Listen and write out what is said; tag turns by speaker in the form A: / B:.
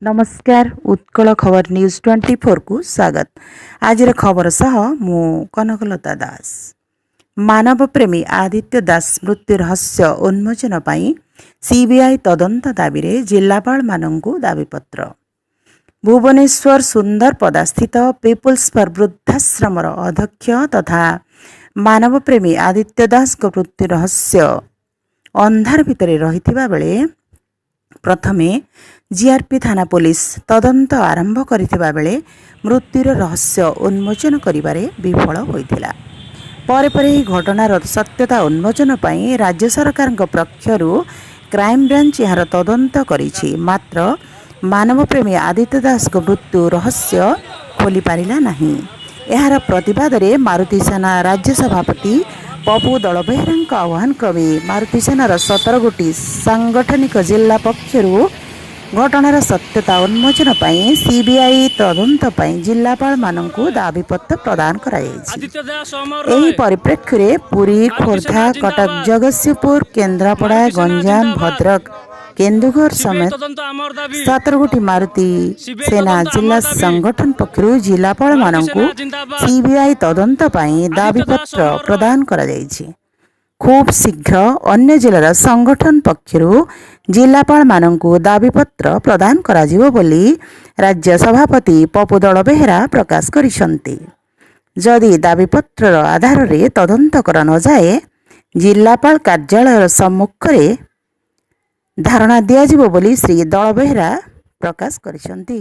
A: नमस्कार उत्कल खबर न्यूज 24 को स्वागत। आज खबर सह मु कनकलता दास। मानव प्रेमी आदित्य दास मृत्यु रहस्य उन्मोचन पाई सीबीआई तदंत दाबी रे जिल्लापाल मानंकु दाबीपत्र। भुवनेश्वर सुंदरपदा स्थित पीपुल्स फॉर वृद्धाश्रम अध्यक्ष तथा मानव प्रेमी आदित्य दास मृत्यु रहस्य अंधार भितर रही बेले प्रथमे जीआरपी थाना पुलिस तदंत आरंभ करथिबा बेले मृत्युर रहस्य उन्मोचन करिबारे विफल होइथिला। परे परे ही घटनार सत्यता उन्मोचन पाई राज्य सरकार पक्षरु क्राइम ब्रांच यार तदंत करिछि, मात्र मानव प्रेमी आदित्य दास मृत्यु रहस्य खोली पारिला नाही। यार प्रतिवाद रे मारुति सेना राज्य सभापति पपु दलबेहरा आह्वान क्रमे मारुति सेनार 17 गोटी सांगठनिक जिला पक्षरु घटनार सत्यता उन्मोचन पाई सीबीआई तदंत पाई जिल्लापाल मानंकु दाबीपत्र प्रदान कराଯାଇଛି। एही परिप्रेक्षी रे पुरी, खोर्धा, कटक, जगतसिंहपुर, केन्द्रापड़ा, गंजाम, भद्रक, केन्दुघर समेत 17 गोटी मारुति सेना जिला संगठन पक्षरु जिल्लापाल मानंकु सीबीआई तदंत पाई दाबीपत्र प्रदान कराଯାଇଛି। खूब शीघ्र अन्य जिलार संगठन पक्षरु जिल्लापाल मानंकु दाबीपत्र प्रदान कराजिवो बोली राज्य सभापति पपु दलबेहरा प्रकाश करिसंती। जदि दाबीपत्र आधार रे तदंत कर न जाए जिल्लापाल कार्यालय सम्मुख रे धारणा दियाजिवो बोली श्री दलबेहरा प्रकाश करिसंती।